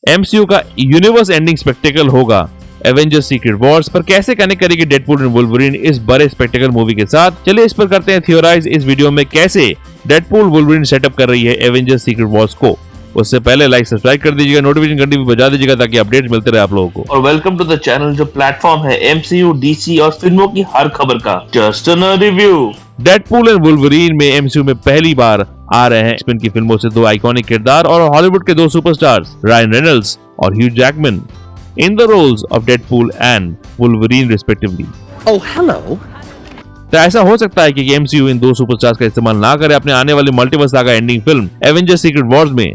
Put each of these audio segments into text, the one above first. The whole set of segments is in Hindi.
एमसीयू का यूनिवर्स एंडिंग स्पेक्टेकल होगा एवेंजर्स सीक्रेट वॉर्स पर कैसे कनेक्ट करेगी डेडपूल एंड वुल्वरीन इस बड़े स्पेक्टेकल मूवी के साथ। चलिए इस पर करते हैं थियोराइज इस वीडियो में कैसे डेडपूल वुल्वरीन सेटअप कर रही है एवेंजर्स सीक्रेट वॉर्स को। उससे पहले लाइक सब्सक्राइब कर दीजिएगा, नोटिफिकेशन घंटी भी बजा दीजिएगा ताकि अपडेट मिलते रहे आप लोगों को। और वेलकम टू द चैनल जो प्लेटफॉर्म है एमसीयू, डीसी और फिल्मों की हर खबर का just a review. Deadpool and Wolverine में एमसीयू में पहली बार आ रहे हैं एक्स-मेन की फिल्मों से दो आइकॉनिक किरदार और हॉलीवुड के दो सुपरस्टार्स रायन रेनल्ड्स और Hugh Jackman in the roles of Deadpool and Wolverine respectively. Oh, hello. तो ऐसा हो सकता है कि MCU इन दो सुपरस्टार्स का इस्तेमाल ना करे अपने आने वाली multiverse saga ending film Avengers secret Wars में।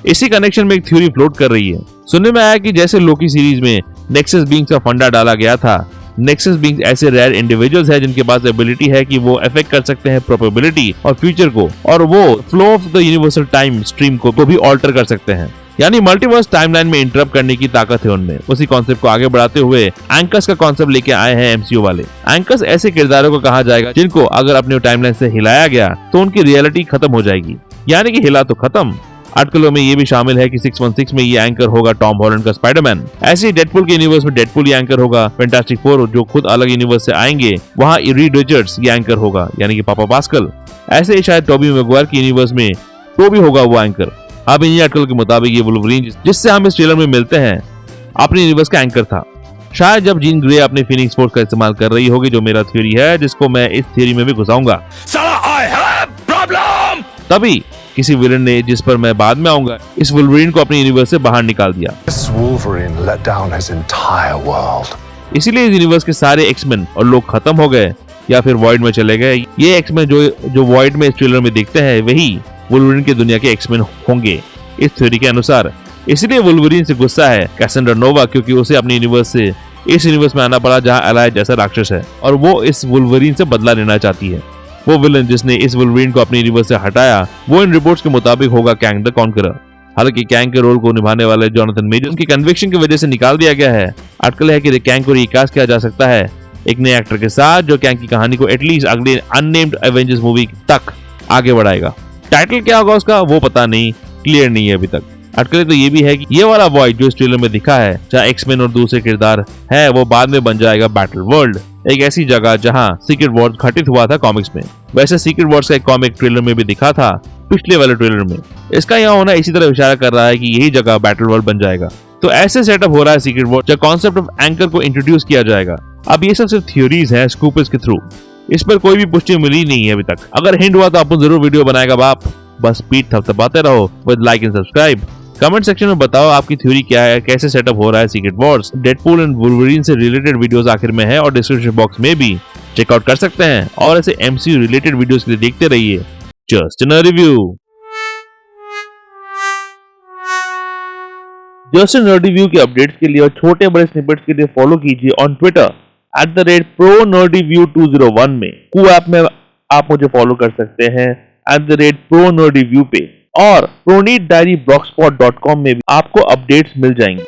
इसी कनेक्शन में एक थ्योरी फ्लोट कर रही है। सुनने में आया कि जैसे लोकी सीरीज में नेक्सस बीइंग्स का फंडा डाला गया था, नेक्सस बीइंग्स ऐसे रेयर इंडिविजुअल्स हैं जिनके पास एबिलिटी है कि वो अफेक्ट कर सकते हैं प्रोबेबिलिटी और फ्यूचर को, और वो flow of the universal time stream को भी ऑल्टर कर सकते हैं। यानी मल्टीवर्स टाइमलाइन में इंटरप्ट करने की ताकत है उनमें। उसी कॉन्सेप्ट को आगे बढ़ाते हुए एंकर्स का कॉन्सेप्ट लेके आए हैं एमसीयू वाले। एंकर्स ऐसे किरदारों को कहा जाएगा जिनको अगर अपने टाइमलाइन से हिलाया गया तो उनकी रियलिटी खत्म हो जाएगी, यानी कि हिला तो खत्म। आर्टिकलों में ये भी शामिल है कि 616 में ये एंकर होगा टॉम हॉलैंड का स्पाइडरमैन। ऐसे ही डेडपूल के यूनिवर्स में डेडपूल ये एंकर होगा। फैंटास्टिक फोर जो खुद अलग यूनिवर्स से आएंगे वहाँ रीड रिचर्ड्स ये एंकर होगा, यानी कि पापा पास्कल। ऐसे ही शायद टोबी मैगवायर के यूनिवर्स में टोबी होगा वो एंकर। अब इन्हीं आर्टिकल के मुताबिक ये वुल्वरीन जिससे हम इस ट्रेलर में मिलते हैं अपने यूनिवर्स का एंकर था। शायद जब जीन ग्रे अपने फिनिक्स फोर्स का इस्तेमाल कर रही होगी, जो मेरा थ्योरी है जिसको मैं इस थ्योरी में भी घुसाऊंगा, तभी किसी विलन ने, जिस पर मैं बाद में आऊंगा, इस वुल्वरीन को अपने यूनिवर्स से बाहर निकाल दिया। इसीलिए इस यूनिवर्स के सारे एक्समैन और लोग खत्म हो गए या फिर वॉइड में चले गए। ये एक्समैन जो वॉइड में इस ट्रेलर में दिखते हैं वही वुल्वरीन की दुनिया के एक्समैन होंगे इस थ्योरी के अनुसार। इसलिए वुल्वरीन से गुस्सा है कैसेंड्रा नोवा, क्योंकि उसे अपने यूनिवर्स से इस यूनिवर्स में आना पड़ा जहां एलाइज जैसा राक्षस है, और वो इस वुल्वरीन से बदला लेना चाहती है। वो विलन जिसने इस वुल्वरीन को अपने यूनिवर्स से हटाया वो इन रिपोर्ट्स के मुताबिक होगा कैंग द कॉन्करर। हालांकि कैंग के रोल को निभाने वाले जोनाथन मेजर्स की कन्विक्शन की वजह से निकाल दिया गया है। आर्टिकल है कि कैंग को रिकास्ट किया जा सकता है एक नए एक्टर के साथ जो कैंग की कहानी को एटलीस्ट अगले अननेम्ड एवेंजर्स मूवी तक आगे बढ़ाएगा। टाइटल क्या होगा उसका वो पता नहीं, क्लियर नहीं है अभी तक। अटकलें तो ये भी है कि ये वाला वॉइड जो इस ट्रेलर में दिखा है जहाँ एक्समैन और दूसरे किरदार है वो बाद में बन जाएगा बैटल वर्ल्ड, एक ऐसी जगह जहाँ सीक्रेट वॉर्स घटित हुआ था कॉमिक्स में। वैसे सीक्रेट वॉर्स का एक कॉमिक ट्रेलर में भी दिखा था पिछले वाले ट्रेलर में। इसका यहाँ होना इसी तरह इशारा कर रहा है कि यही जगह बैटल वर्ल्ड बन जाएगा। तो ऐसे सेटअप हो रहा है सीक्रेट वॉर्स जहाँ कॉन्सेप्ट ऑफ एंकर को इंट्रोड्यूस किया जाएगा। अब ये सब सिर्फ थ्योरीज है स्कूपर्स के थ्रू, इस पर कोई भी पुष्टि मिली नहीं है अभी तक। अगर हिंट हुआ तो आप जरूर वीडियो बनाएगा बाप। बस पीठ थपथपाते रहो with like and subscribe. Comment section में बताओ आपकी थ्योरी क्या है, कैसे सेटअप हो रहा है secret Wars. Deadpool and Wolverine से रिलेटेड वीडियोस आखिर में है और डिस्क्रिप्शन बॉक्स में भी चेकआउट कर सकते हैं। और ऐसे एमसीयू रिलेटेड वीडियोस के लिए देखते रहिए just in review. Just in review के अपडेट्स के लिए और छोटे बड़े स्निपेट्स के लिए फॉलो कीजिए ऑन ट्विटर @ProNerdReview201 में। कू ऐप में आप मुझे फॉलो कर सकते हैं @ProNerdReview पे, और ProNerdDiaryBlogspot.com में भी आपको अपडेट्स मिल जाएंगे।